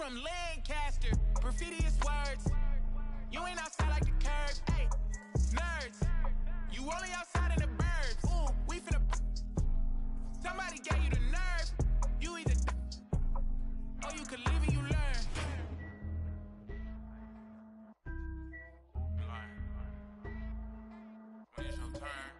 from Lancaster. Perfidious words. You ain't outside like the curb. Hey, nerds. You only outside in the burbs. Ooh, we finna. Somebody gave you the nerve. You either. Or you could live and you learn. When it's your turn.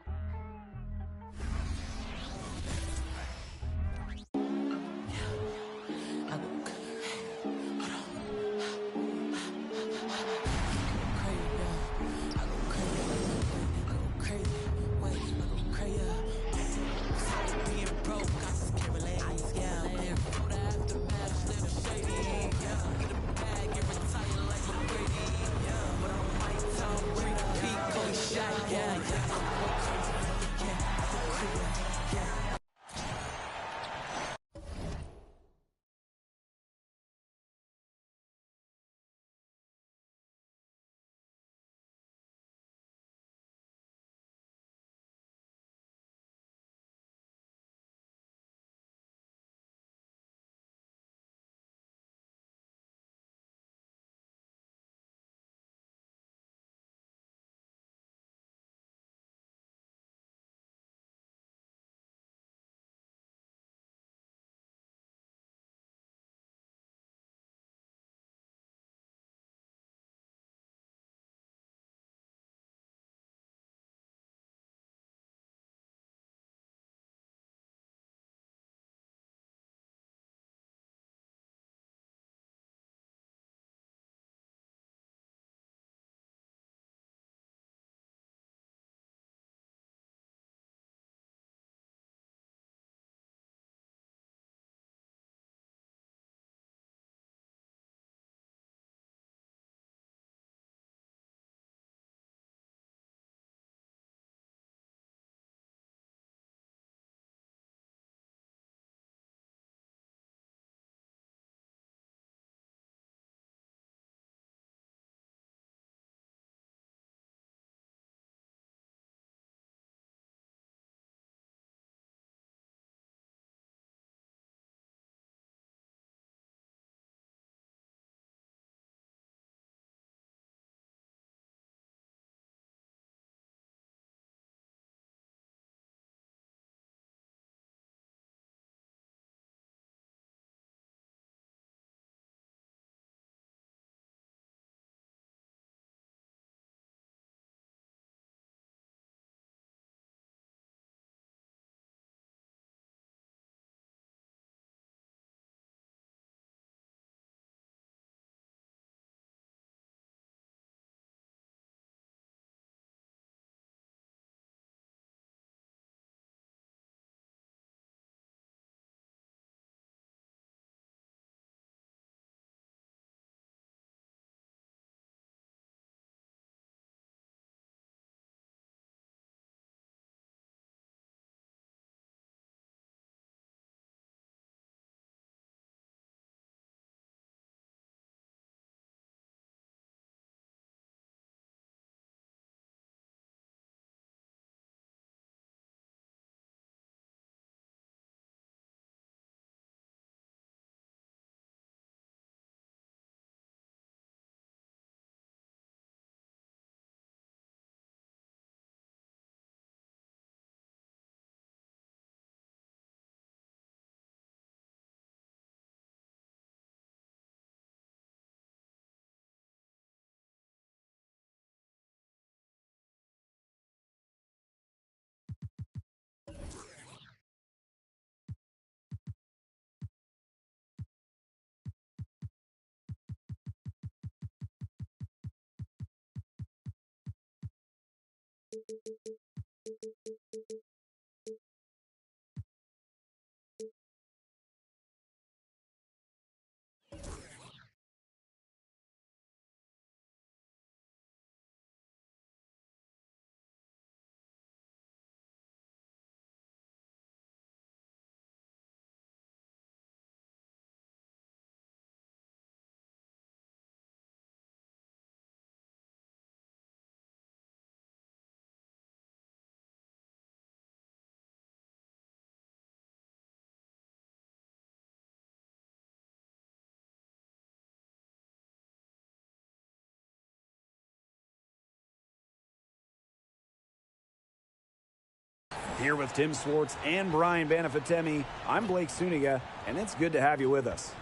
Here with Tim Swartz and Brian Banafitemi, I'm Blake Suniga, and it's good to have you with us.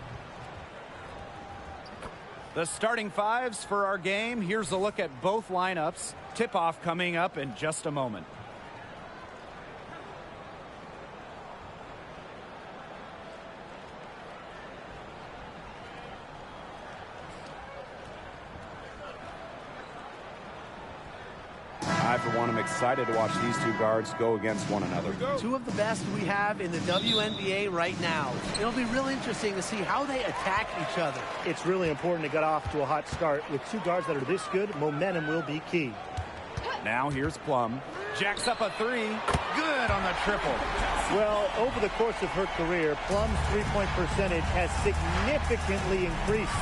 The starting fives for our game. Here's a look at both lineups. Tip-off coming up in just a moment. I, for one, am excited to watch these two guards go against one another. Two of the best we have in the WNBA right now. It'll be real interesting to see how they attack each other. It's really important to get off to a hot start. With two guards that are this good, momentum will be key. Now here's Plum. Jacks up a three. Good on the triple. Well, over the course of her career, Plum's three-point percentage has significantly increased.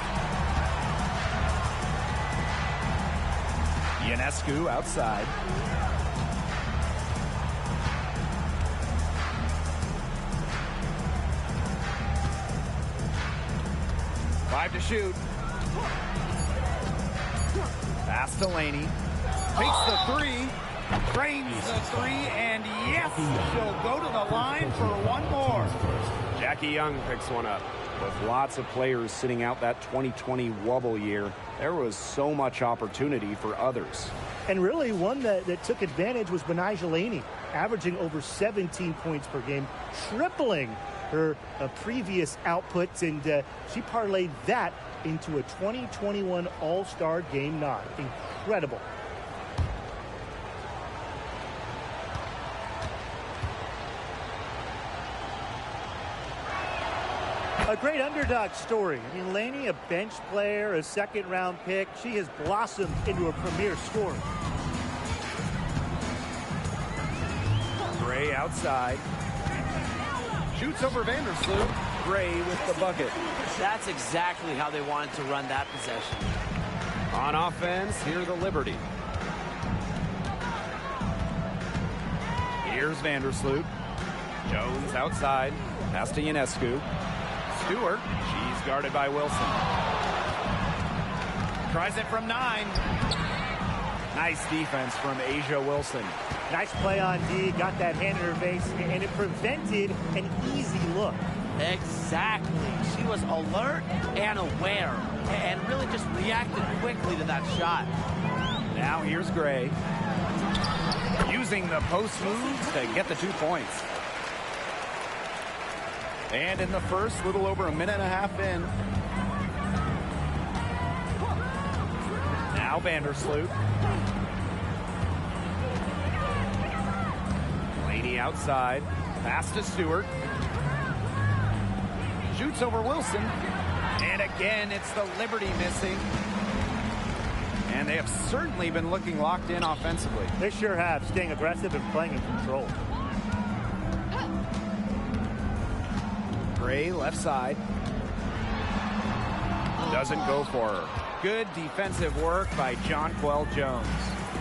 Ionescu outside. Five to shoot. Pass to Laney. Takes the three. Drains the three, and yes, she'll go to the line for one more. Jackie Young picks one up. With lots of players sitting out that 2020 wobble year, there was so much opportunity for others. And really, one that took advantage was Betnijah Laney, averaging over 17 points per game, tripling her previous outputs, and she parlayed that into a 2021 All-Star Game nod. Incredible. A great underdog story. I mean, Laney, a bench player, a second-round pick. She has blossomed into a premier scorer. Gray outside. Shoots over Vandersloot. Gray with the bucket. That's exactly how they wanted to run that possession. On offense, here's the Liberty. Here's Vandersloot. Jones outside. Pass to Ionescu. Stewart. She's guarded by Wilson. Tries it from 9. Nice defense from A'ja Wilson. Nice play on D. Got that hand in her face, and it prevented an easy look. Exactly. She was alert and aware, and really just reacted quickly to that shot. Now here's Gray. Using the post moves to get the 2 points. And in the first, little over a minute and a half in. Now Vandersloot. Laney outside. Pass to Stewart. Shoots over Wilson. And again, it's the Liberty missing. And they have certainly been looking locked in offensively. They sure have, staying aggressive and playing in control. Gray left side. Doesn't go for her. Good defensive work by Jonquel Jones.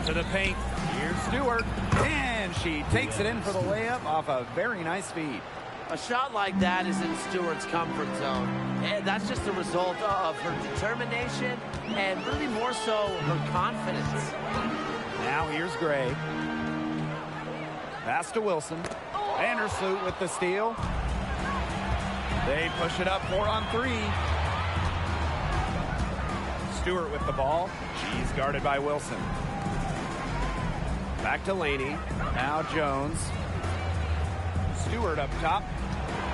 To the paint. Here's Stewart. And she takes it in for the layup off a very nice feed. A shot like that is in Stewart's comfort zone. And that's just a result of her determination and really more so her confidence. Now here's Gray. Pass to Wilson. Vandersloot with the steal. They push it up 4 on 3. Stewart with the ball. She's guarded by Wilson. Back to Laney. Now Jones. Stewart up top.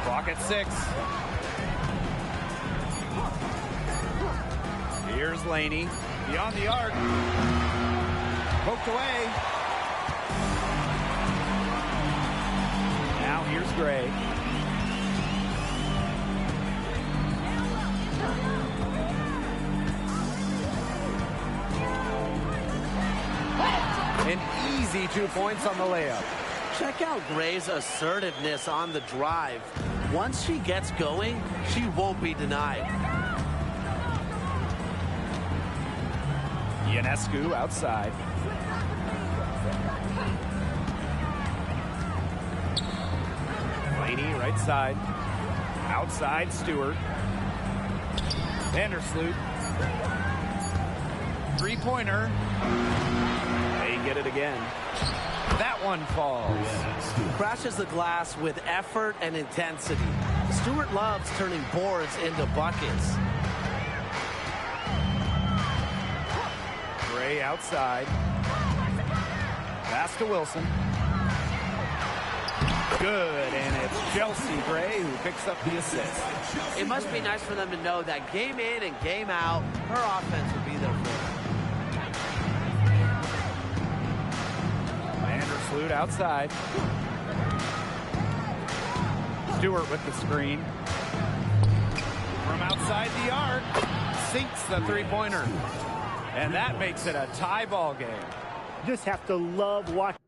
Clock at 6. Here's Laney. Beyond the arc. Poked away. Now here's Gray. An easy 2 points on the layup. Check out Gray's assertiveness on the drive. Once she gets going, she won't be denied. Ionescu outside. Laney right side. Outside Stewart. Vandersloot. Three-pointer. They get it again. That one falls. Crashes the glass with effort and intensity. Stewart loves turning boards into buckets. Gray outside. Pass to Wilson. Good, and it's Chelsea Gray who picks up the assist. It must be nice for them to know that game in and game out, her offense will be there for them. Vandersloot outside. Stewart with the screen. From outside the arc, sinks the three-pointer. And that makes it a tie ball game. Just have to love watching.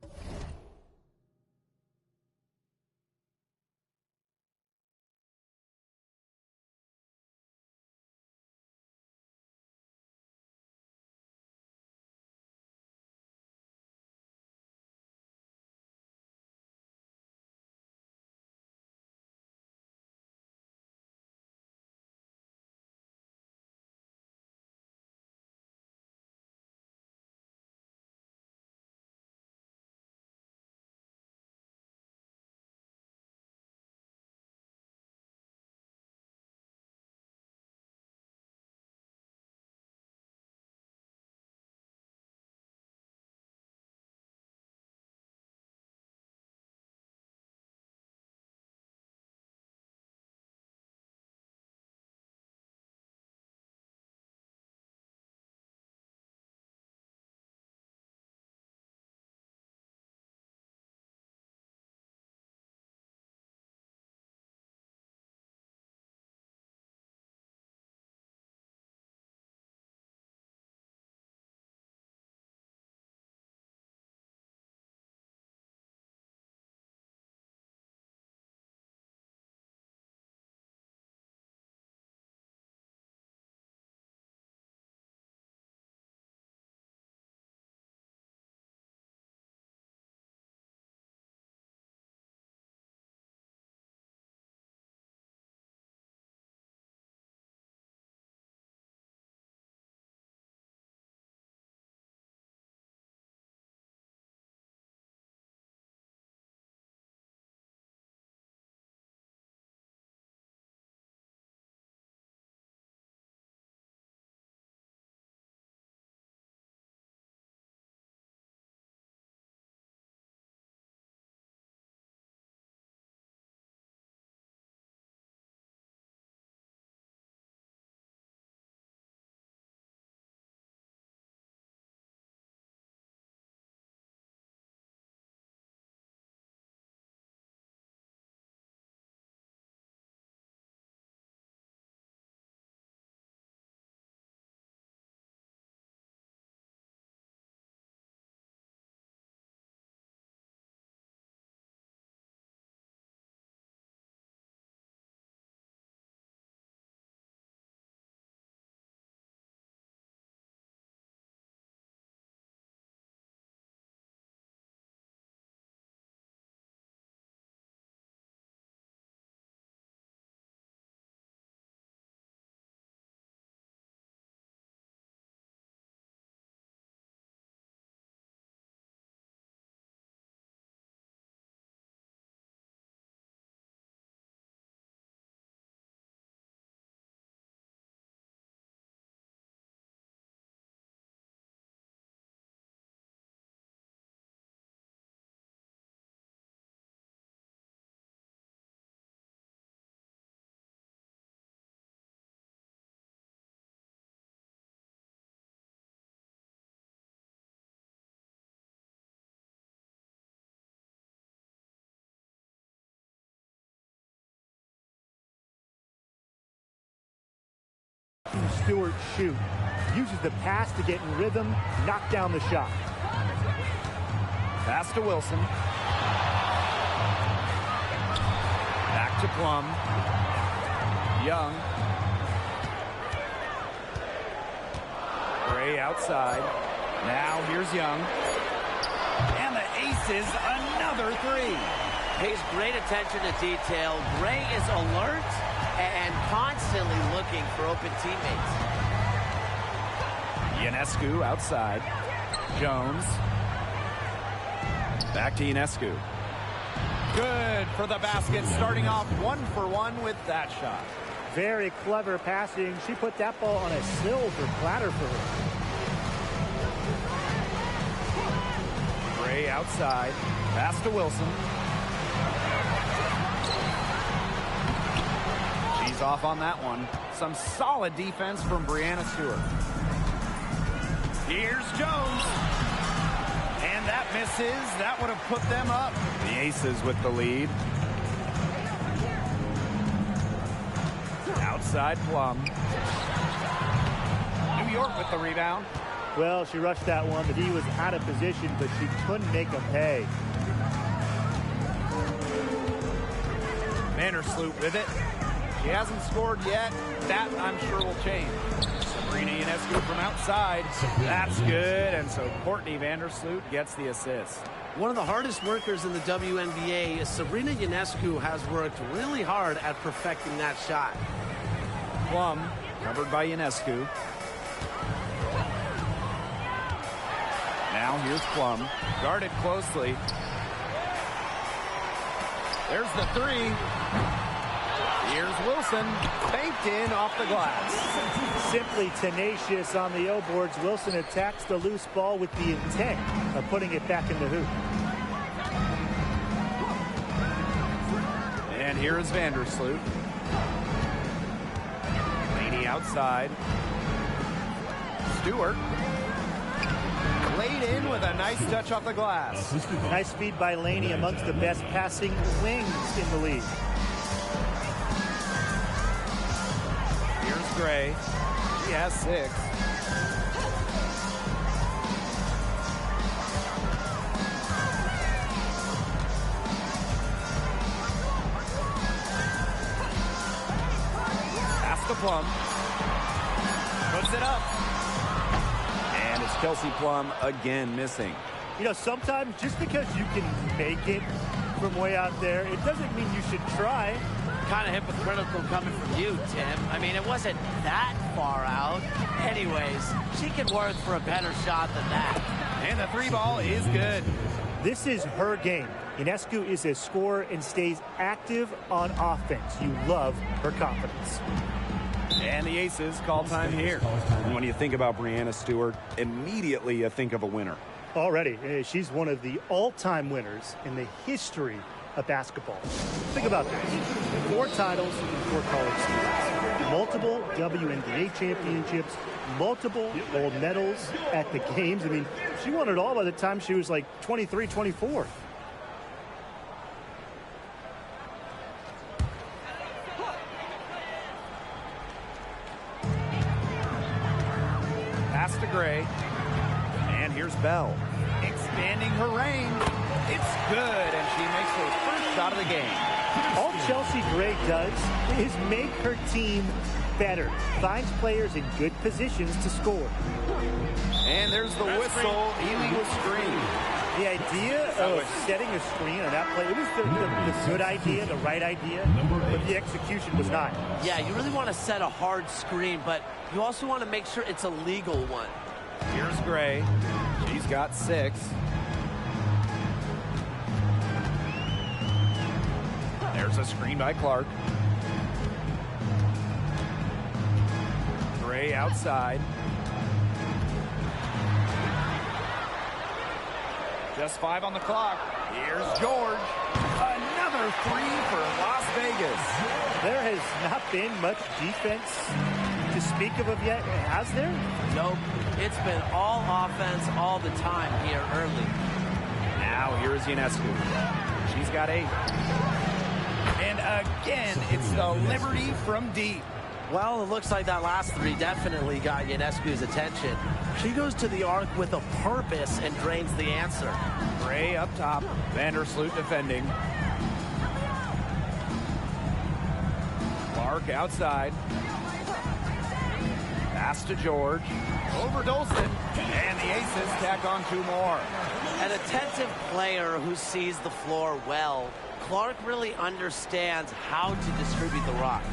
Stewart shoot. Uses the pass to get in rhythm, knock down the shot. Pass to Wilson. Back to Plum. Young. Gray outside. Now here's Young. And the aces another three. Pays great attention to detail. Gray is alert and constantly looking for open teammates. Ionescu outside. Jones. Back to Ionescu. Good for the basket, starting off 1-for-1 with that shot. Very clever passing. She put that ball on a silver platter for her. Gray outside. Pass to Wilson. She's off on that one. Some solid defense from Brianna Stewart. Here's Jones. And that misses. That would have put them up. The Aces with the lead. Outside Plum. New York with the rebound. Well, she rushed that one. The D was out of position, but she couldn't make them pay. Vandersloot with it. She hasn't scored yet. That, I'm sure, will change. Sabrina Ionescu from outside. That's good. And so Courtney Vandersloot gets the assist. One of the hardest workers in the WNBA is Sabrina Ionescu has worked really hard at perfecting that shot. Plum covered by Ionescu. Now here's Plum. Guarded closely. There's the three. Here's Wilson. Banked in off the glass. Simply tenacious on the O boards. Wilson attacks the loose ball with the intent of putting it back in the hoop. And here is Vandersloot. Laney outside. Stewart. Laid in with a nice touch off the glass. Nice speed by Laney, amongst the best passing wings in the league. Here's Gray. She has 6. Pass to Plum. Puts it up. And it's Kelsey Plum again missing. You know, sometimes just because you can make it from way out there, it doesn't mean you should try. Kind of hypocritical coming from you, Tim. I mean, it wasn't that far out. Anyways, she can work for a better shot than that. And the 3 ball is good. This is her game. Ionescu is a scorer and stays active on offense. You love her confidence. And the Aces call time here. When you think about Brianna Stewart, immediately you think of a winner. Already, she's one of the all-time winners in the history of basketball. Think about this. 4 titles, 4 college seasons. Multiple WNBA championships, multiple gold medals at the games. I mean, she won it all by the time she was like 23, 24. Pass to Gray. And here's Bell. Expanding her range. It's good, and she makes her first shot of the game. All Chelsea Gray does is make her team better. Finds players in good positions to score. And there's the whistle. Illegal screen. The idea of setting a screen on that play, it was the good idea, the right idea, but the execution was not. Yeah, you really want to set a hard screen, but you also want to make sure it's a legal one. Here's Gray. She's got 6. There's a screen by Clark. Gray outside. Just 5 on the clock. Here's George. Another 3 for Las Vegas. There has not been much defense to speak of yet, has there? Nope. It's been all offense all the time here early. Now here's Ionescu. She's got 8. And again, it's the Liberty from deep. Well, it looks like that last 3 definitely got Ionescu's attention. She goes to the arc with a purpose and drains the answer. Gray up top. Vandersloot defending. Clark outside. Pass to George. Over Dolson. And the Aces tack on 2 more. An attentive player who sees the floor well. Clark really understands how to distribute the rock.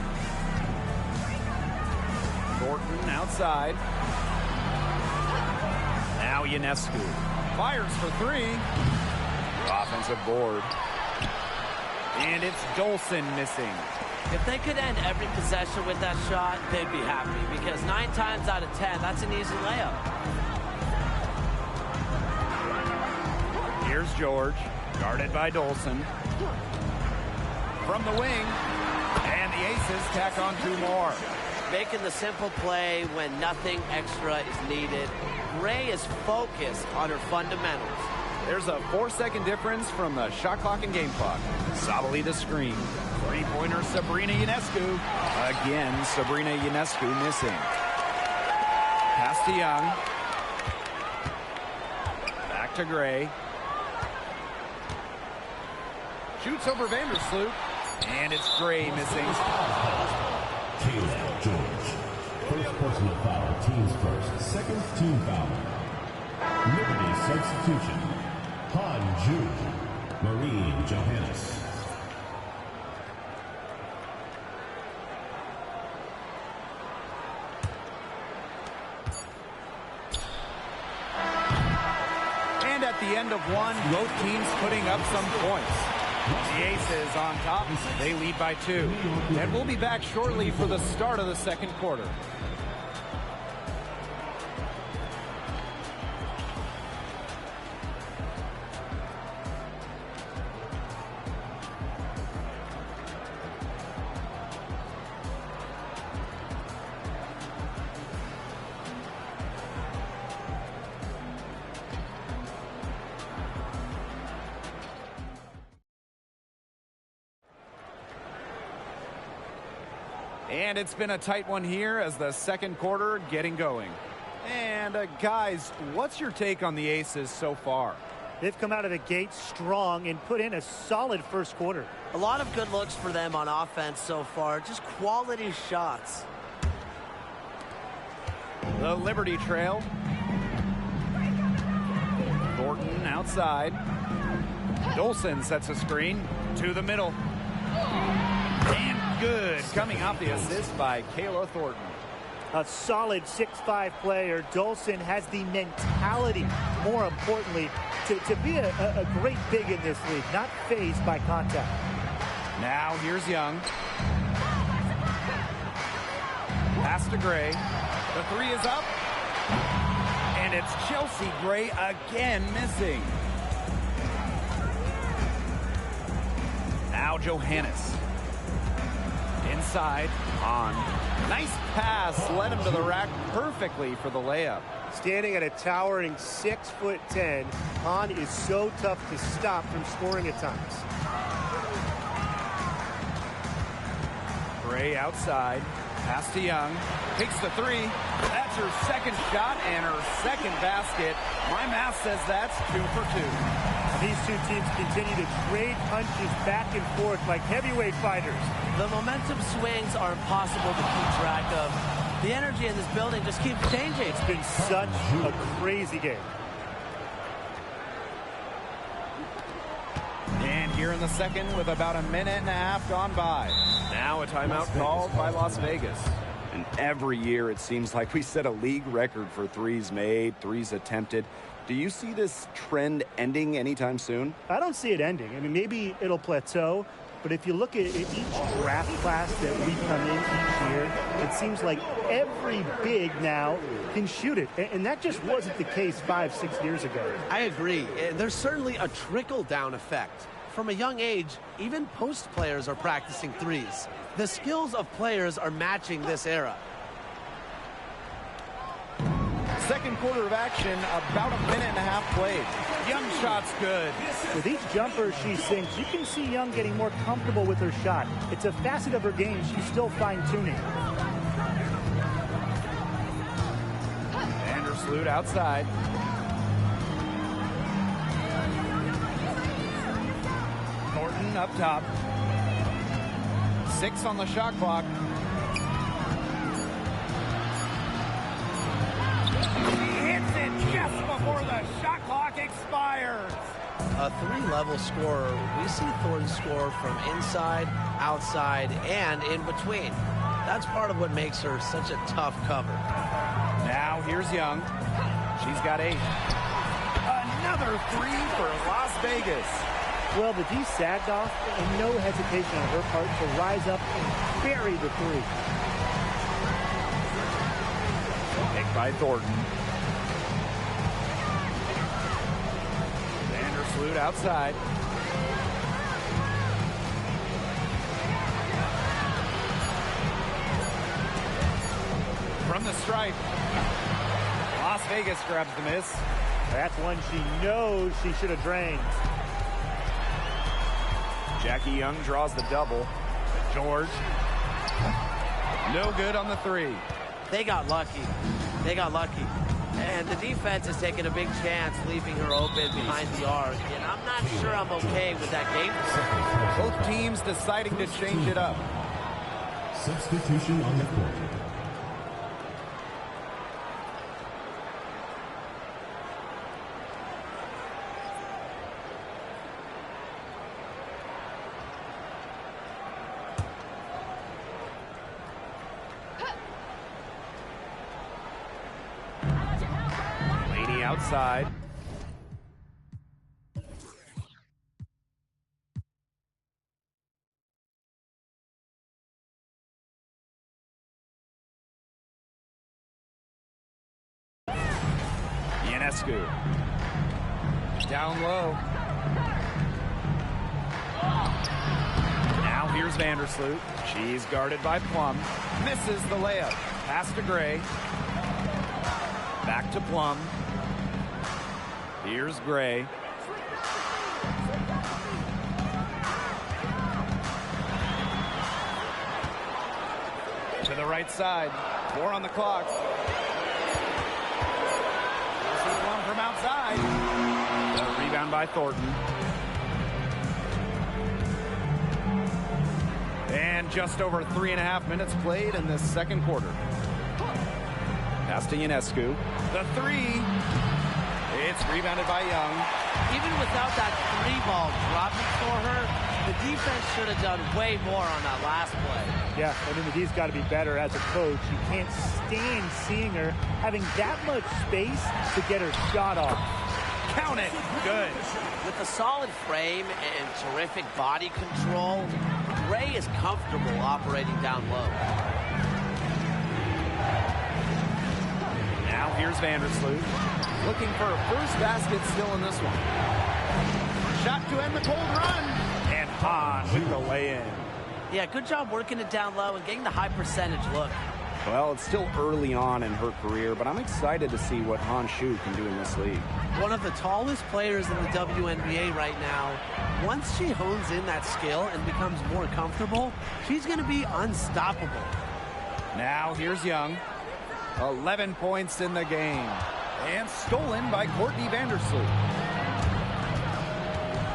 Thornton outside. Now Ionescu. Fires for 3. Offensive board. And it's Dolson missing. If they could end every possession with that shot, they'd be happy, because 9 times out of 10, that's an easy layup. Here's George, guarded by Dolson. From the wing, and the Aces tack on 2 more. Making the simple play when nothing extra is needed. Gray is focused on her fundamentals. There's a 4-second difference from the shot clock and game clock. Sabali the screen. 3-pointer Sabrina Ionescu. Again, Sabrina Ionescu missing. Pass to Young. Back to Gray. Shoots over Vandersloot. And it's Gray missing. Taylor George. First personal foul, team's first. Second team foul. Liberty substitution. Han June. Maureen Johannes. And at the end of one, both teams putting up some points. The Aces on top. They lead by 2. And we'll be back shortly for the start of the second quarter. And it's been a tight one here as the second quarter getting going. And guys, what's your take on the Aces so far? They've come out of the gate strong and put in a solid first quarter. A lot of good looks for them on offense so far. Just quality shots. The Liberty trail. Thornton outside. Dolson sets a screen to the middle. And good, coming off the assist by Kayla Thornton. A solid 6'5" player. Dolson has the mentality, more importantly, to be a great big in this league, not fazed by contact. Now here's Young. Pass to Gray. The 3 is up. And it's Chelsea Gray again missing. Now Johannes. Inside on. Nice pass. Led him to the rack perfectly for the layup. Standing at a towering 6'10", Han is so tough to stop from scoring at times. Gray outside. Pass to Young. Takes the 3. That's her second shot and her second basket. My math says that's 2 for 2. These two teams continue to trade punches back and forth like heavyweight fighters. The momentum swings are impossible to keep track of. The energy in this building just keeps changing. It's been such a crazy game. And here in the second with about a minute and a half gone by. Now a timeout called by Las Vegas. And every year it seems like we set a league record for threes made, threes attempted. Do you see this trend ending anytime soon? I don't see it ending. I mean, maybe it'll plateau, but if you look at each draft class that we come in each year, it seems like every big now can shoot it. And that just wasn't the case 5-6 years ago. I agree. There's certainly a trickle-down effect. From a young age, even post players are practicing threes. The skills of players are matching this era. Second quarter of action, about a minute and a half played. Young shot's good. With each jumper she sinks, you can see Young getting more comfortable with her shot. It's a facet of her game she's still fine-tuning. Vandersloot outside. Thornton up top. 6 on the shot clock. Just before the shot clock expires. A 3-level scorer. We see Thornton score from inside, outside, and in between. That's part of what makes her such a tough cover. Now here's Young. She's got 8. Another three for Las Vegas. Well, the D sagged off, and no hesitation on her part to rise up and bury the three. Picked by Thornton. Vandersloot outside. From the stripe. Las Vegas grabs the miss. That's one she knows she should have drained. Jackie Young draws the double. George. No good on the three. They got lucky. They got lucky. And the defense is taking a big chance, leaving her open behind the arc. And I'm not sure I'm okay with that game. Both teams deciding to change it up. Substitution on the court. Outside. Ionescu. Down low. Now here's Vandersloot. She's guarded by Plum. Misses the layup. Pass to Gray. Back to Plum. Here's Gray. To the right side. 4 on the clock. This is one from outside. A rebound by Thornton. And just over 3.5 minutes played in this second quarter. Pass to Ionescu. The three. It's rebounded by Young. Even without that three ball dropping for her, the defense should have done way more on that last play. Yeah, I mean, the D's got to be better as a coach. You can't stand seeing her having that much space to get her shot off. Count it. Good. With a solid frame and terrific body control, Gray is comfortable operating down low. Now here's Vandersloot. Looking for a first basket still in this one. Shot to end the cold run. And Hahn with the lay-in. Yeah, good job working it down low and getting the high percentage look. Well, it's still early on in her career, but I'm excited to see what Han Shu can do in this league. One of the tallest players in the WNBA right now. Once she hones in that skill and becomes more comfortable, she's going to be unstoppable. Now here's Young. 11 points in the game. And stolen by Courtney Vandersloot.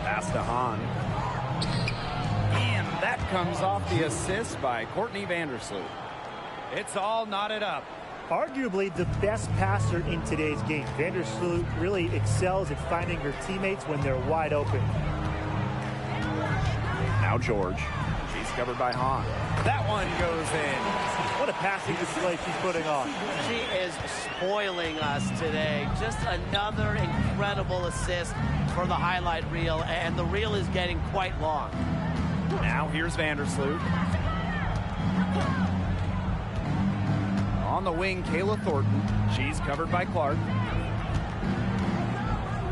Pass to Hahn. And that comes off the assist by Courtney Vandersloot. It's all knotted up. Arguably the best passer in today's game. Vandersloot really excels at finding her teammates when they're wide open. Now George. She's covered by Hahn. That one goes in. What a passing display she's putting on. She is spoiling us today. Just another incredible assist for the highlight reel, and the reel is getting quite long. Now here's Vandersloot. On the wing, Kayla Thornton. She's covered by Clark.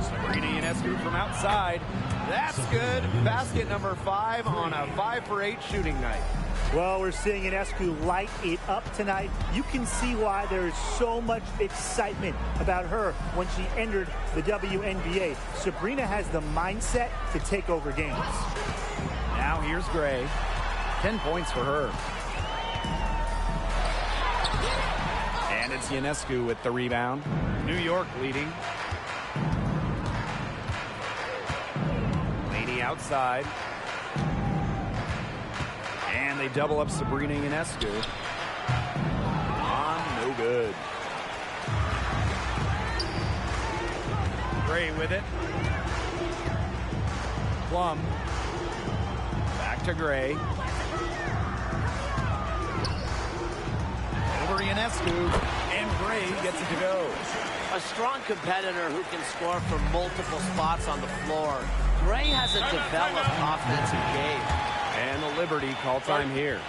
Sabrina Ionescu from outside. That's good. Basket number 5 on a 5-for-8 shooting night. Well, we're seeing Ionescu light it up tonight. You can see why there is so much excitement about her when she entered the WNBA. Sabrina has the mindset to take over games. Now here's Gray. 10 points for her. And it's Ionescu with the rebound. New York leading. Laney outside. And they double up Sabrina Ionescu. No good. Gray with it. Plum. Back to Gray. Over Ionescu. And Gray gets it to go. A strong competitor who can score from multiple spots on the floor. Gray has a developed offensive game. And the Liberty call time here.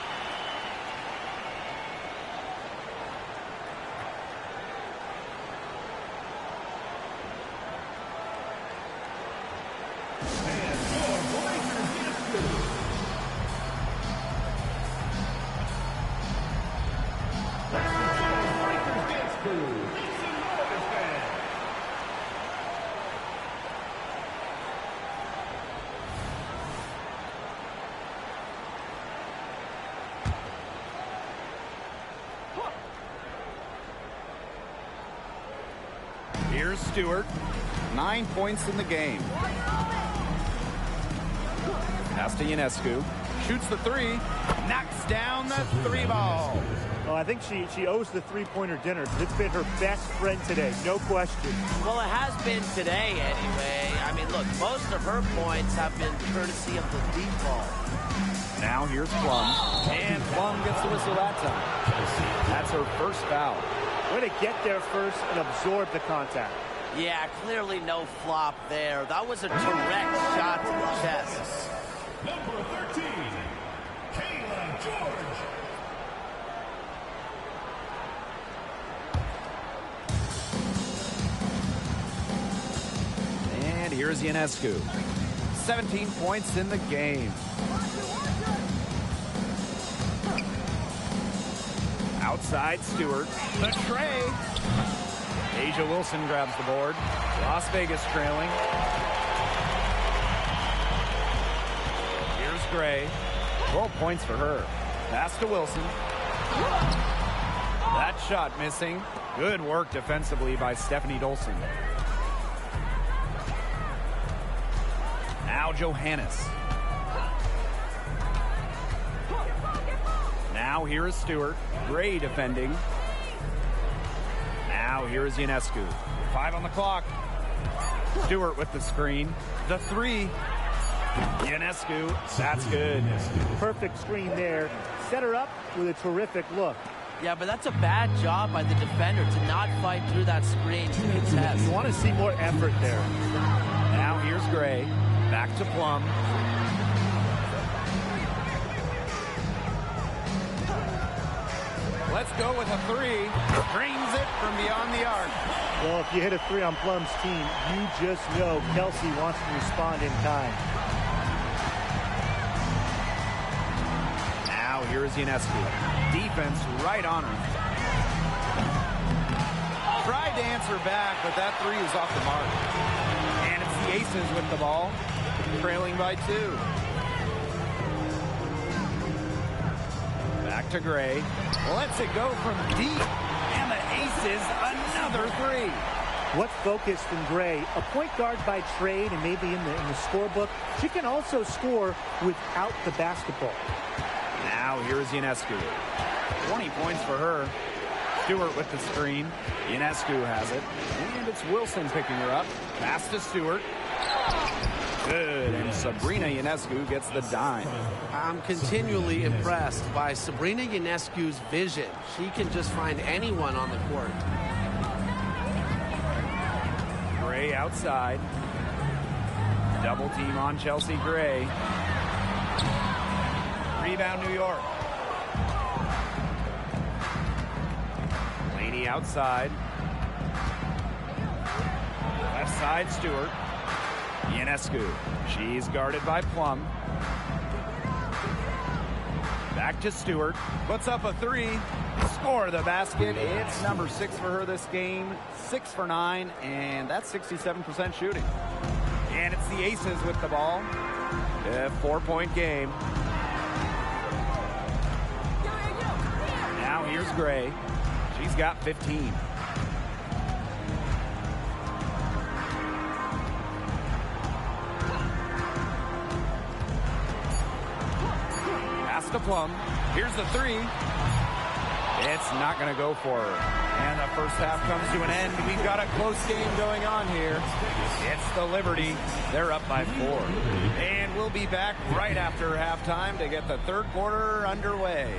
Here's Stewart. 9 points in the game. Pass to Ionescu. Shoots the three. Knocks down the three ball. Well, I think she owes the three-pointer dinner. It's been her best friend today, no question. Well, it has been today anyway. I mean, look, most of her points have been courtesy of the deep ball. Now here's Plum. And Plum gets the whistle that time. That's her first foul. Way to get there first and absorb the contact. Yeah, clearly no flop there. That was a direct shot to the chest. Number 13, Kayla George. And here's Ionescu. 17 points in the game. Outside Stewart. The tray. Asia Wilson grabs the board. Las Vegas trailing. Here's Gray. 12 points for her. Pass to Wilson. That shot missing. Good work defensively by Stephanie Dolson. Now Johannes. Now here is Stewart. Gray defending. Now here is Ionescu. 5 on the clock. Stewart with the screen. The three. Ionescu. That's good. Perfect screen there. Set her up with a terrific look. Yeah, but that's a bad job by the defender to not fight through that screen to contest. You want to see more effort there. Now here's Gray. Back to Plum. Let's go with a three. Drains it from beyond the arc. Well, if you hit a three on Plum's team, you just know Kelsey wants to respond in kind. Now here's Ionescu. Defense right on her. Tried to answer back, but that three is off the mark. And it's the Aces with the ball, trailing by 2. Back to Gray. Lets it go from deep. And the Aces, another three. What's focused in Gray? A point guard by trade and maybe in the scorebook. She can also score without the basketball. Now here's Ionescu. 20 points for her. Stewart with the screen. Ionescu has it. And it's Wilson picking her up. Pass to Stewart. Good. And Sabrina Ionescu gets the dime. I'm continually impressed by Sabrina Ionescu's vision. She can just find anyone on the court. Gray outside. Double team on Chelsea Gray. Rebound New York. Laney outside. Left side Stewart. Ionescu. She's guarded by Plum. Back to Stewart. Puts up a three. Score the basket. It's number 6 for her this game. 6 for 9. And that's 67% shooting. And it's the Aces with the ball. A 4-point game. Now here's Gray. She's got 15. Pass to Plum. Here's the three. It's not going to go for her. And the first half comes to an end. We've got a close game going on here. It's the Liberty. They're up by 4. And we'll be back right after halftime to get the third quarter underway.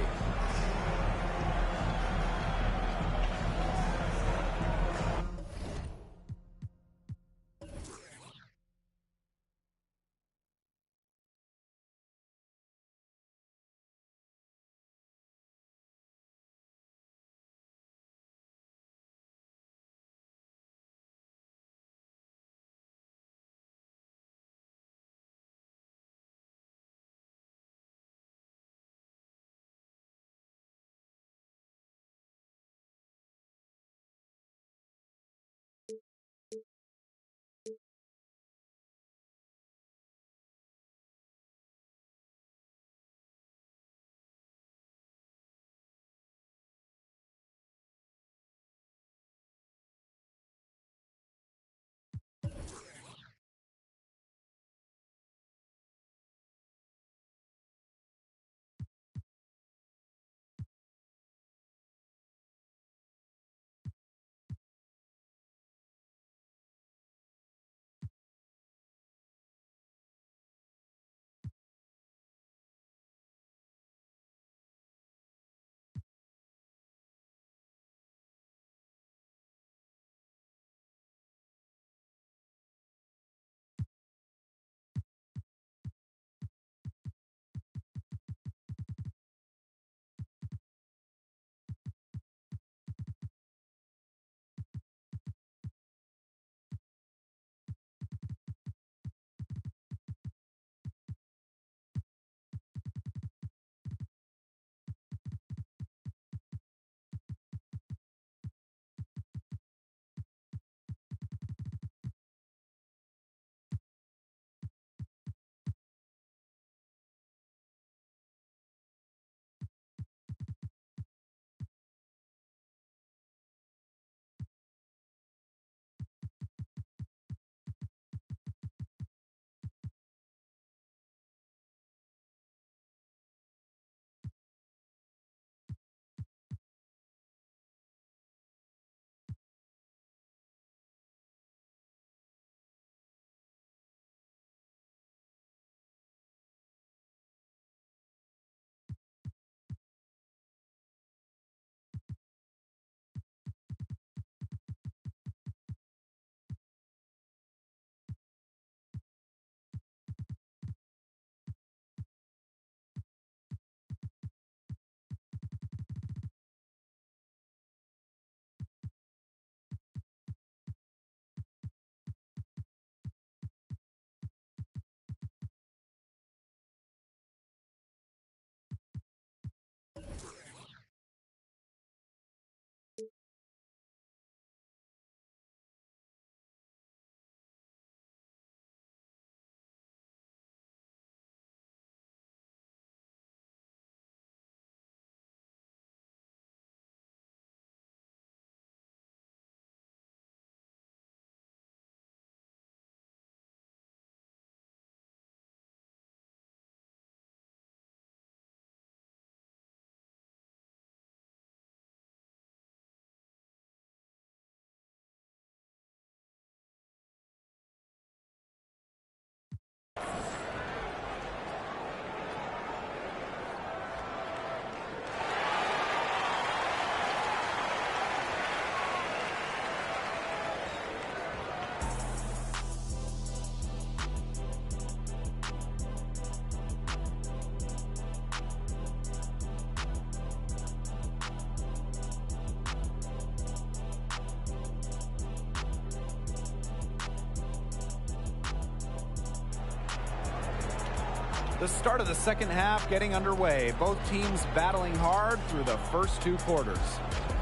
The start of the second half getting underway. Both teams battling hard through the first two quarters.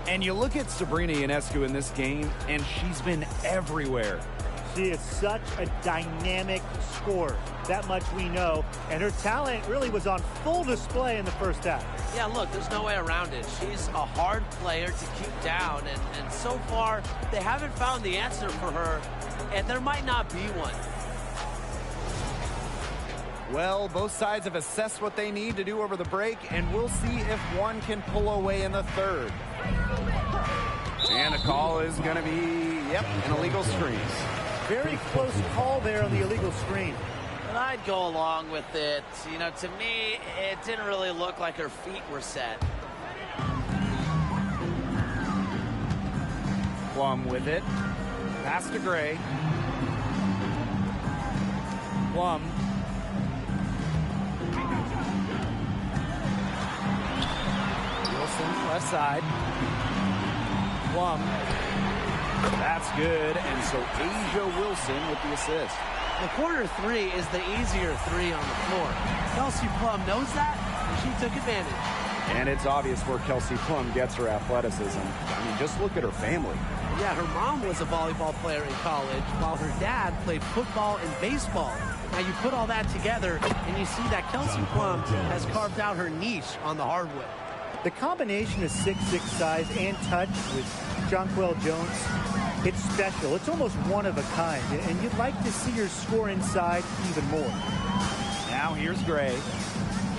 And you look at Sabrina Ionescu in this game, and she's been everywhere. She is such a dynamic scorer. That much we know. And her talent really was on full display in the first half. Yeah, look, there's no way around it. She's a hard player to keep down. And so far, they haven't found the answer for her. And there might not be one. Well, both sides have assessed what they need to do over the break, and we'll see if one can pull away in the third. And a call is going to be, an illegal screen. Very close call there on the illegal screen. And I'd go along with it. You know, to me, it didn't really look like her feet were set. Plum with it. Pass to Gray. Plum. Wilson, left side. Plum. That's good. And so Asia Wilson with the assist. The corner three is the easier three on the floor. Kelsey Plum knows that, and she took advantage. And it's obvious where Kelsey Plum gets her athleticism. I mean, just look at her family. Yeah, her mom was a volleyball player in college, while her dad played football and baseball. Now you put all that together, and you see that Kelsey Plum has carved out her niche on the hardwood. The combination of 6'6" size and touch with Jonquel Jones, it's special. It's almost one of a kind, and you'd like to see her score inside even more. Now here's Gray.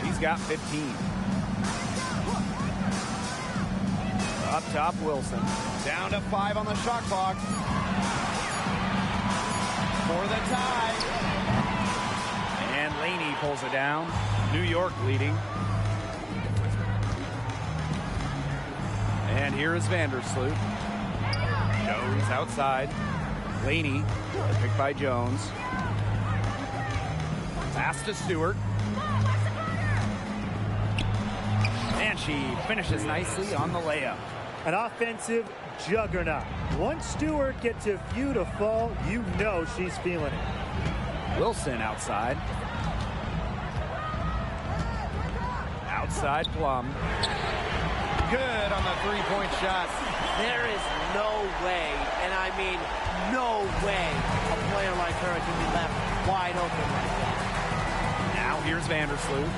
She's got 15. Up top, Wilson. Down to 5 on the shot clock. For the tie. And Laney pulls it down. New York leading. And here is Vandersloot. Jones outside. Laney, picked by Jones. Pass to Stewart. And she finishes nicely on the layup. An offensive juggernaut. Once Stewart gets a few to fall, you know she's feeling it. Wilson outside. Outside Plum. Good on the three-point shot. There is no way, and I mean no way, a player like her can be left wide open like that. Now here's Vandersloot.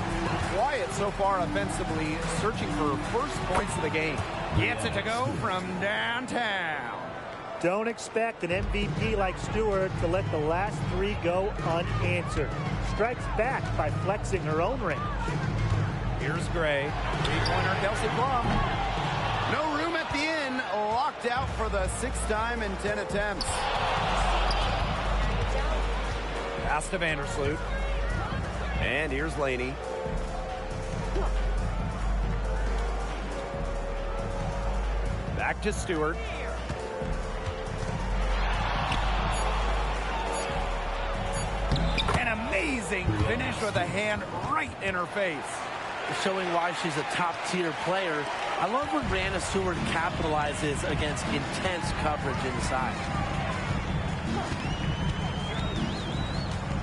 Quiet so far offensively, searching for first points of the game. Gets it to go from downtown. Don't expect an MVP like Stewart to let the last three go unanswered. Strikes back by flexing her own range. Here's Gray. Three-pointer Kelsey Plum. No room at the end. Locked out for the 6th time in 10 attempts. Pass to Vandersloot. And here's Laney. Back to Stewart. An amazing finish with a hand right in her face. Showing why she's a top-tier player. I love when Brianna Stewart capitalizes against intense coverage inside.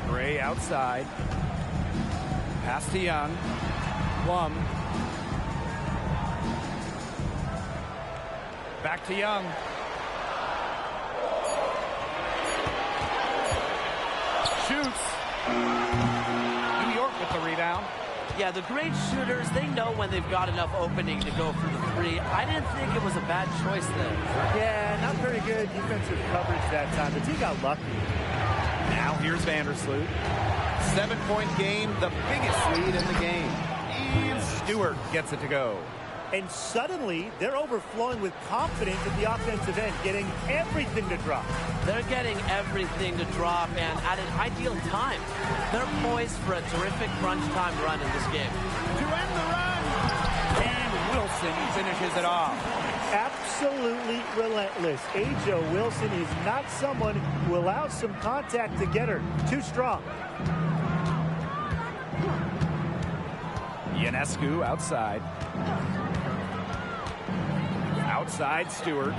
Gray outside. Pass to Young. Plum. Back to Young. Shoots. New York with the rebound. Yeah, the great shooters, they know when they've got enough opening to go for the three. I didn't think it was a bad choice there. Yeah, not very good defensive coverage that time, but he got lucky. Now here's Vandersloot. 7-point game, the biggest lead in the game. And Stewart gets it to go. And suddenly, they're overflowing with confidence at the offensive end, getting everything to drop. They're getting everything to drop and at an ideal time. They're poised for a terrific crunch time run in this game. To end the run, and Wilson finishes it off. Absolutely relentless. Ajo Wilson is not someone who allows some contact to get her. Too strong. Ionescu outside. Outside Stewart.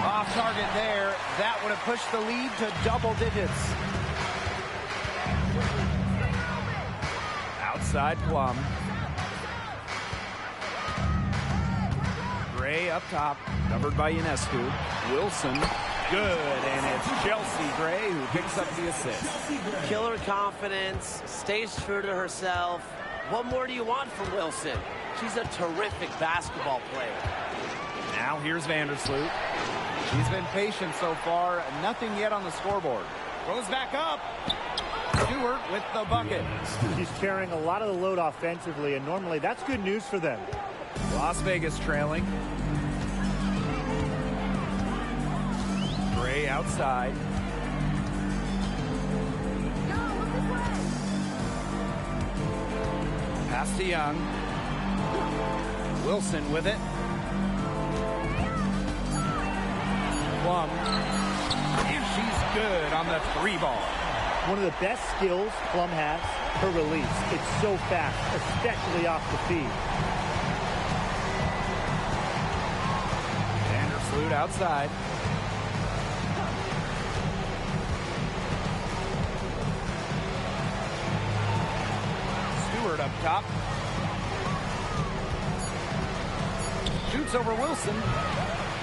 Off target there. That would have pushed the lead to double digits. Outside Plum. Gray up top, covered by Ionescu. Wilson, good, and it's Chelsea Gray who picks up the assist. Killer confidence, stays true to herself. What more do you want from Wilson? She's a terrific basketball player. Now here's Vandersloot. She's been patient so far, nothing yet on the scoreboard. Goes back up. Stewart with the bucket. She's carrying a lot of the load offensively, and normally that's good news for them. Las Vegas trailing. Gray outside. Pass to Young. Wilson with it. Plum. And she's good on the three ball. One of the best skills Plum has, her release. It's so fast, especially off the feet. Vandersloot outside. Stewart up top. Shoots over Wilson.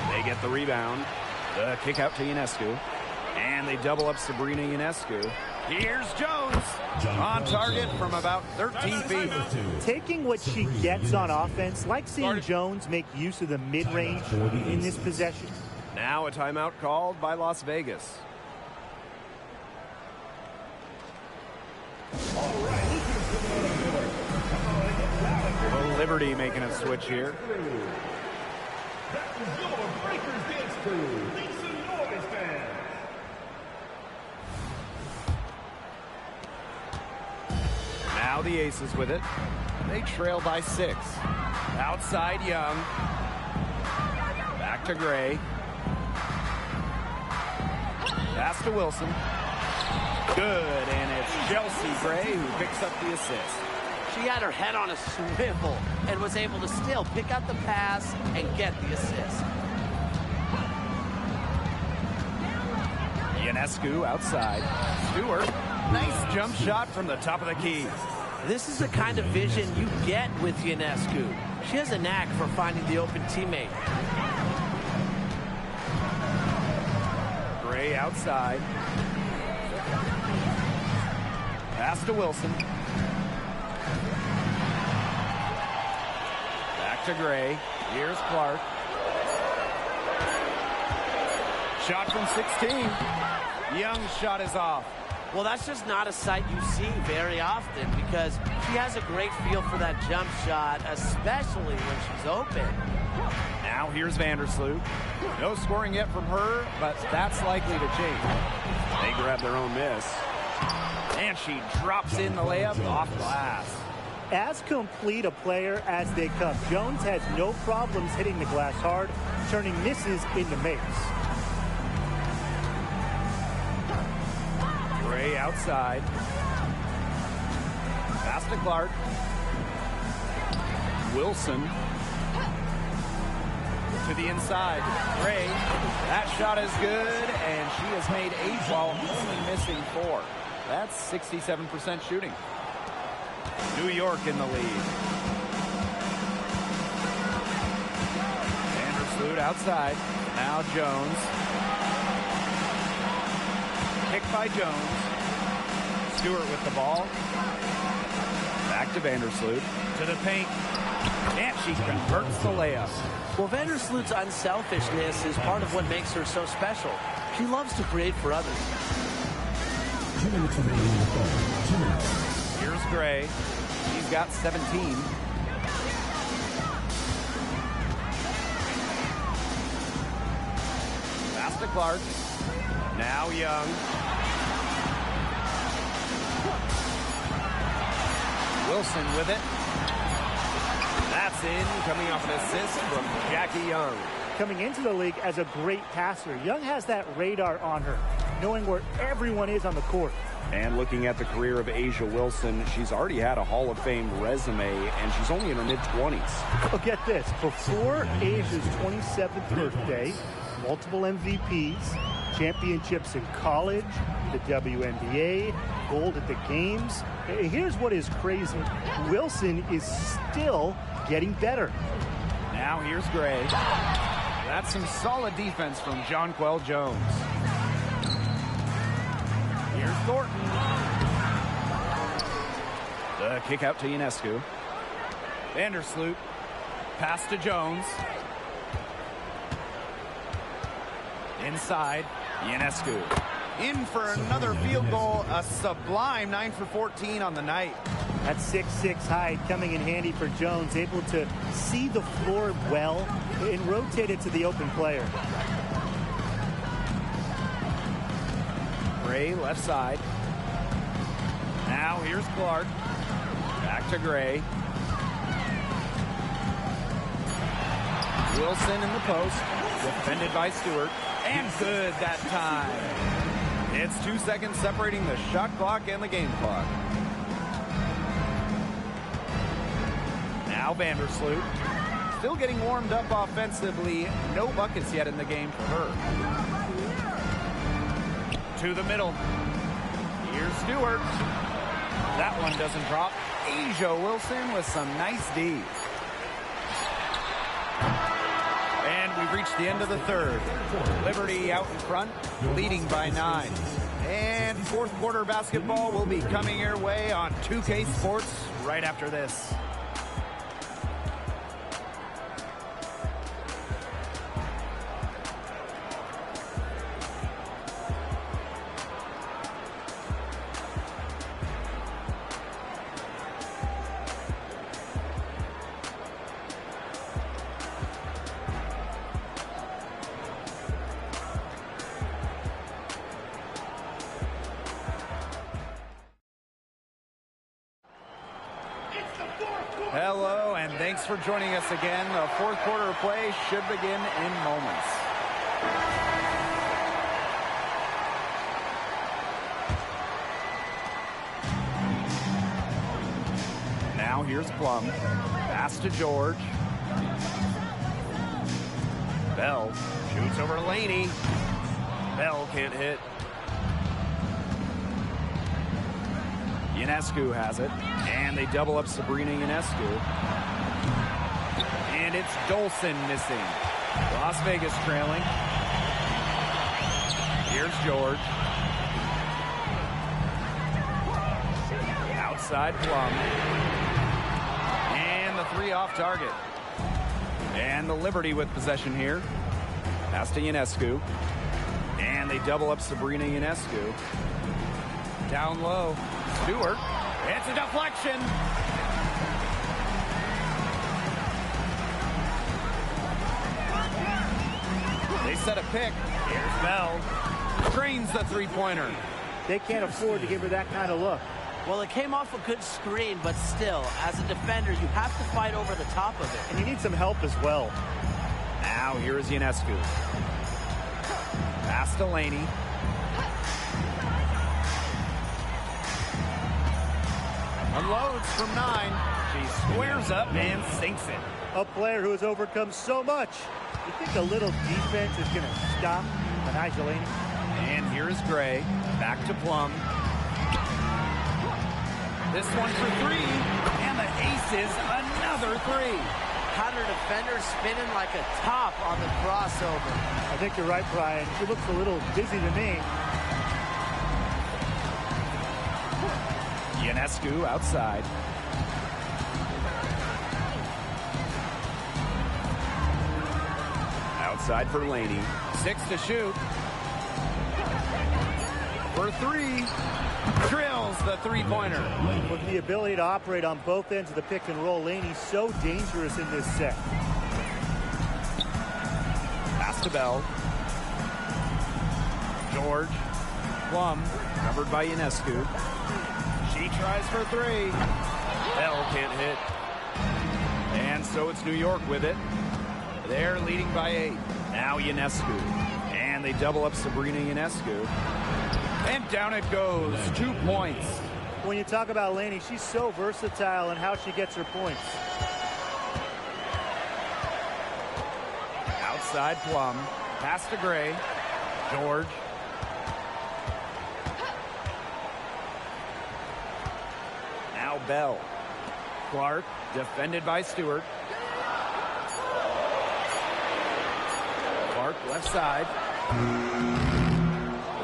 They get the rebound. The kick out to Ionescu. And they double up Sabrina Ionescu. Here's Jones. On target from about 13 feet. Taking what she gets on offense, like seeing Jones make use of the mid-range in this possession. Now a timeout called by Las Vegas. Well, Liberty making a switch here. Now the Aces with it. They trail by 6. Outside Young. Back to Gray. Pass to Wilson. Good, and it's Chelsea Gray who picks up the assist. She had her head on a swivel and was able to still pick up the pass and get the assist. Ionescu outside. Stewart. Nice jump shot from the top of the key. This is the kind of vision you get with Ionescu. She has a knack for finding the open teammate. Gray outside. Pass to Wilson. Back to Gray. Here's Clark. Shot from 16. Young's shot is off. Well, that's just not a sight you see very often because she has a great feel for that jump shot, especially when she's open. Now here's Vandersloot. No scoring yet from her, but that's likely to change. They grab their own miss. And she drops in the layup off glass. As complete a player as they come, Jones has no problems hitting the glass hard, turning misses into makes. Gray outside. Pass to Clark. Wilson. To the inside. Gray. That shot is good, and she has made 8 while only missing 4. That's 67% shooting. New York in the lead. Vandersloot outside. Now Jones. Kick by Jones. Stewart with the ball. Back to Vandersloot. To the paint. And she converts the layup. Well, Vandersloot's unselfishness is part of what makes her so special. She loves to create for others. 2 minutes remaining in the third. 2 minutes. Here's Gray. He's got 17. Pass to Clark. Now Young. Wilson with it. That's in, coming off an assist from Jackie Young. Coming into the league as a great passer, Young has that radar on her, knowing where everyone is on the court. And looking at the career of A'ja Wilson, she's already had a Hall of Fame resume, and she's only in her mid-20s. Well, get this. Before A'ja's 27th birthday, multiple MVPs, championships in college, the WNBA, gold at the games. Here's what is crazy. Wilson is still getting better. Now here's Gray. That's some solid defense from Jonquel Jones. Here's Thornton. The kick out to Ionescu. Vandersloot. Pass to Jones. Inside. Ionescu. In for another field goal. A sublime 9 for 14 on the night. That 6'6" height coming in handy for Jones, able to see the floor well and rotate it to the open player. Gray left side. Now here's Clark. Back to Gray. Wilson in the post. Defended by Stewart. And good that time. It's 2 seconds separating the shot clock and the game clock. Now Vandersloot. Still getting warmed up offensively. No buckets yet in the game for her. To the middle. Here's Stewart. That one doesn't drop. A'ja Wilson with some nice D. And we've reached the end of the third. Liberty out in front, leading by 9. And fourth quarter basketball will be coming your way on 2K Sports right after this. Hello, and thanks for joining us again. The fourth quarter of play should begin in moments. Now here's Plum. Pass to George. Bell shoots over to Laney. Bell can't hit. Ionescu has it, and they double up Sabrina Ionescu. And it's Dolson missing. Las Vegas trailing. Here's George. Outside Plum. And the three off target. And the Liberty with possession here. Pass to Ionescu. And they double up Sabrina Ionescu. Down low. Stewart. It's a deflection. They set a pick. Here's Bell. Drains the three-pointer. They can't afford to give her that kind of look. Well, it came off a good screen, but still, as a defender, you have to fight over the top of it. And you need some help as well. Now here is Ionescu. Pass to Laney. Unloads from 9. She squares up and sinks it. A player who has overcome so much. You think a little defense is going to stop A'ja Laney? And here is Gray. Back to Plum. This one for 3. And the aces another 3. Had her defender spinning like a top on the crossover. I think you're right, Brian. She looks a little dizzy to me. Ionescu outside. Outside for Laney. 6 to shoot. For 3. Drills the three-pointer. With the ability to operate on both ends of the pick and roll, Laney's so dangerous in this set. Pass to Bell. George. Plum, covered by Ionescu. She tries for three. Bell can't hit. And so it's New York with it. They're leading by 8. Now Ionescu. And they double up Sabrina Ionescu. And down it goes. 2 points. When you talk about Laney, she's so versatile in how she gets her points. Outside Plum. Pass to Gray. George. Now Bell. Clark, defended by Stewart. Clark, left side.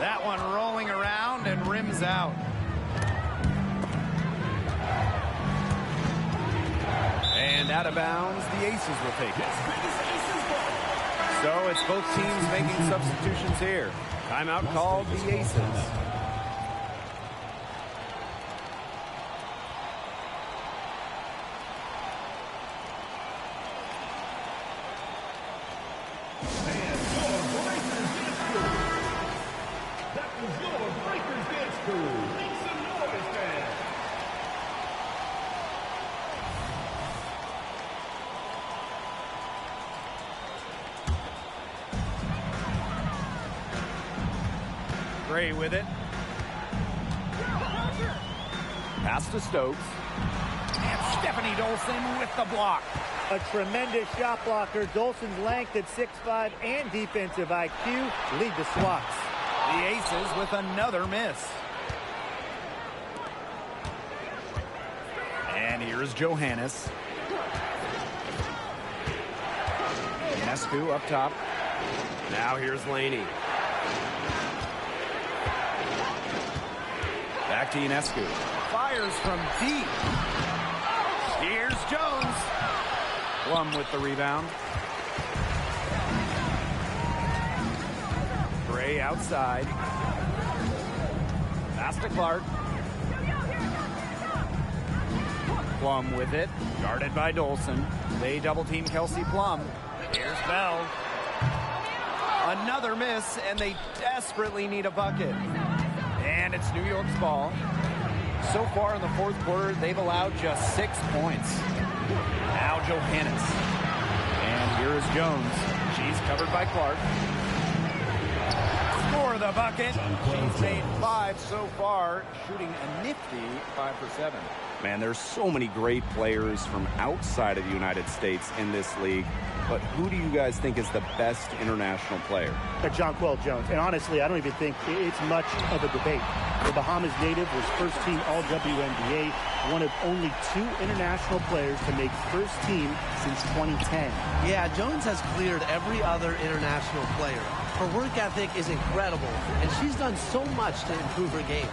That one rolling around and rims out. And out of bounds, the Aces will take it. So it's both teams making substitutions here. Timeout called the Aces. Gray with it. Pass to Stokes. And Stephanie Dolson with the block. A tremendous shot blocker. Dolson's length at 6'5" and defensive IQ lead the swats. The Aces with another miss. And here's Johannes. Ionescu up top. Now here's Laney. Back to Ionescu. Fires from deep. Here's Jones. Plum with the rebound. Gray outside. Pass to Clark. Plum with it. Guarded by Dolson. They double team Kelsey Plum. Here's Bell. Another miss, and they desperately need a bucket. And it's New York's ball. So far in the fourth quarter, they've allowed just 6 points. Now Johannes. And here is Jones. She's covered by Clark. For the bucket. She's made 5 so far, shooting a nifty 5 for 7. Man, there's so many great players from outside of the United States in this league. But who do you guys think is the best international player? Jonquel Jones. And honestly, I don't even think it's much of a debate. The Bahamas native was first team all WNBA, one of only 2 international players to make first team since 2010. Yeah, Jones has cleared every other international player. Her work ethic is incredible, and she's done so much to improve her game.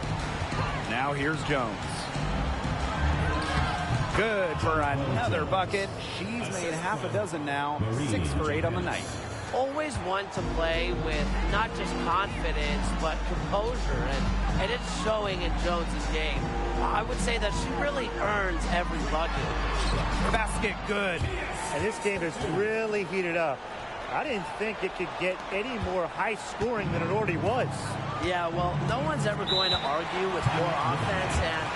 Now here's Jones. Good for another bucket. She's made half a dozen now, 6 for 8 on the night. Always one to play with not just confidence, but composure, and it's showing in Jones's game. I would say that she really earns every bucket. Basket good. And this game has really heated up. I didn't think it could get any more high scoring than it already was. Yeah, well, no one's ever going to argue with more offense, and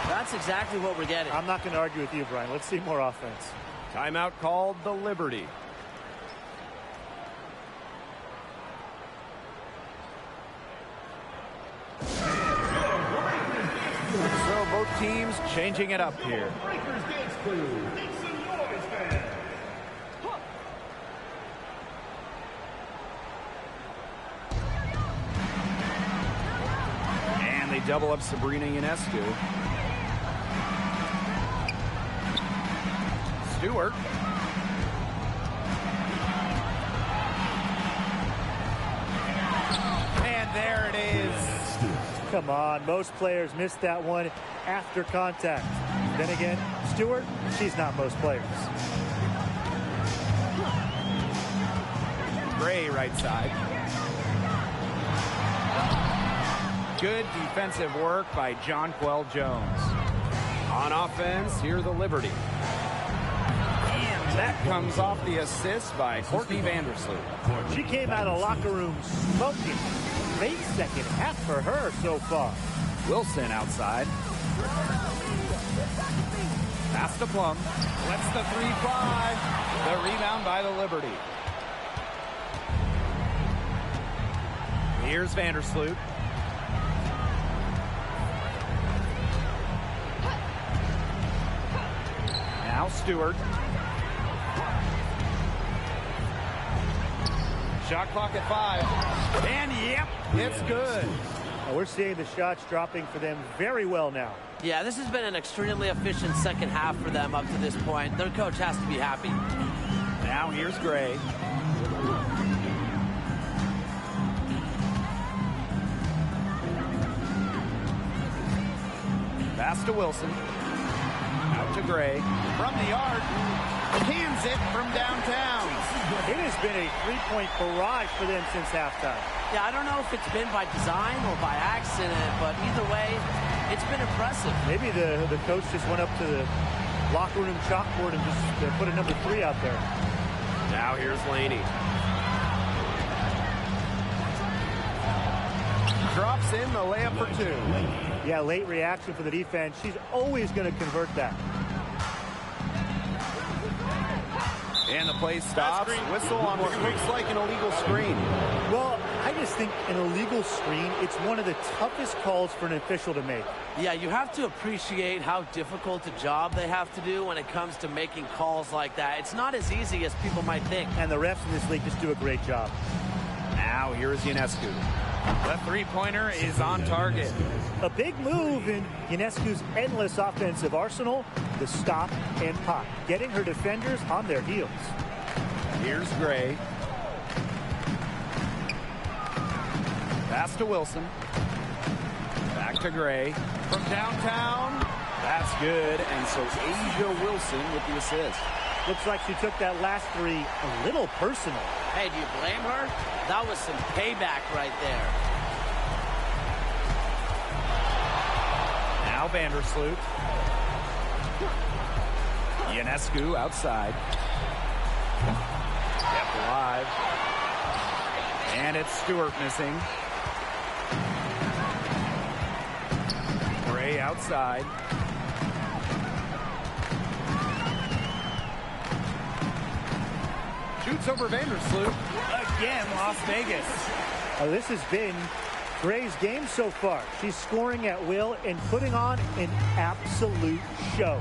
that's exactly what we're getting. I'm not going to argue with you, Brian. Let's see more offense. Timeout called the Liberty. So both teams changing it up here. And they double up Sabrina Ionescu. Stewart. And there it is. Come on, most players miss that one after contact. Then again, Stewart, she's not most players. Gray right side. Good defensive work by Jonquel Jones. On offense, here the Liberty. And that comes off the assist by Courtney Vandersloot. She came out of the locker room smoking. great second half for her so far. Wilson outside. Pass to Plum. Lets the three fly. The rebound by the Liberty. Here's Vandersloot. Now Stewart. Shot clock at 5. And yep, it's good. We're seeing the shots dropping for them very well now. Yeah, this has been an extremely efficient second half for them up to this point. Their coach has to be happy. Now here's Gray. Pass to Wilson. Out to Gray. From the arc. Cans it from downtown. It has been a three-point barrage for them since halftime. Yeah, I don't know if it's been by design or by accident, but either way, it's been impressive. Maybe the coach just went up to the locker room chalkboard and just put a number 3 out there. Now here's Laney. Drops in the layup for 2. Yeah, late reaction for the defense. She's always going to convert that. And the play stops. Whistle on what looks like an illegal screen. Well, I just think an illegal screen, it's one of the toughest calls for an official to make. Yeah, you have to appreciate how difficult a job they have to do when it comes to making calls like that. It's not as easy as people might think. And the refs in this league just do a great job. Now here's Ionescu. The three-pointer is on target. A big move in Ionescu's endless offensive arsenal, the stop and pop, getting her defenders on their heels. Here's Gray. Pass to Wilson. Back to Gray. From downtown. That's good. And so Asia Wilson with the assist. Looks like she took that last 3 a little personal. Hey, do you blame her? That was some payback right there. Now Vandersloot. Ionescu outside. Kept alive. And it's Stewart missing. Gray outside. Shoots over Vandersloot. Again, Las Vegas. This has been Gray's game so far. She's scoring at will and putting on an absolute show.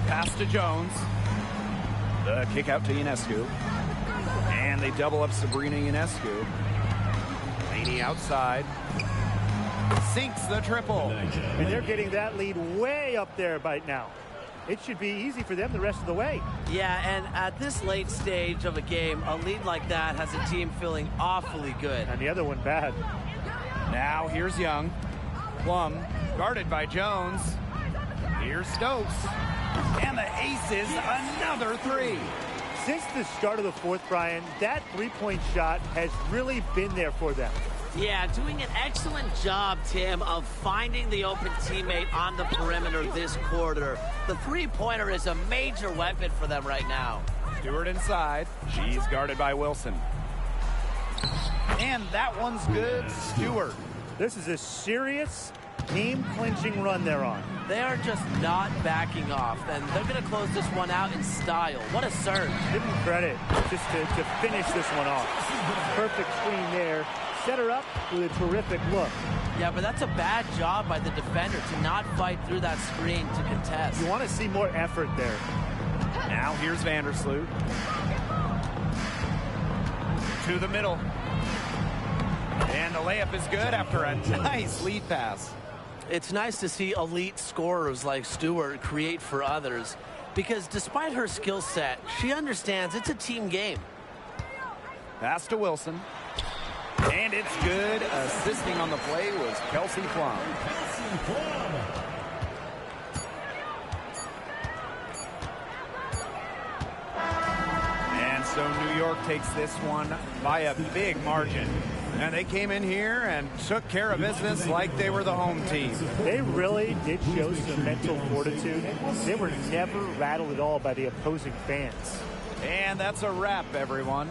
Pass to Jones. The kick out to Ionescu. And they double up Sabrina Ionescu. Laney outside. Sinks the triple. And they're getting that lead way up there right now. It should be easy for them the rest of the way. Yeah, and at this late stage of a game, a lead like that has a team feeling awfully good. And the other one bad. Now here's Young. Plum guarded by Jones. Here's Stokes. And the aces, another 3. Since the start of the fourth, Brian, that three-point shot has really been there for them. Yeah, doing an excellent job, Tim, of finding the open teammate on the perimeter this quarter. The three-pointer is a major weapon for them right now. Stewart inside. She's guarded by Wilson. And that one's good. Stewart. This is a serious game-clinching run they're on. They are just not backing off, and they're going to close this one out in style. What a surge. Give them credit just to finish this one off. Perfect screen there. Set her up with a terrific look. Yeah, but that's a bad job by the defender to not fight through that screen to contest. You want to see more effort there. Now here's Vandersloot. To the middle. And the layup is good after a nice lead pass. It's nice to see elite scorers like Stewart create for others, because despite her skill set, she understands it's a team game. Pass to Wilson. And it's good. Assisting on the play was Kelsey Plum. And so New York takes this one by a big margin. And they came in here and took care of business like they were the home team. They really did show some mental fortitude. They were never rattled at all by the opposing fans. And that's a wrap, everyone.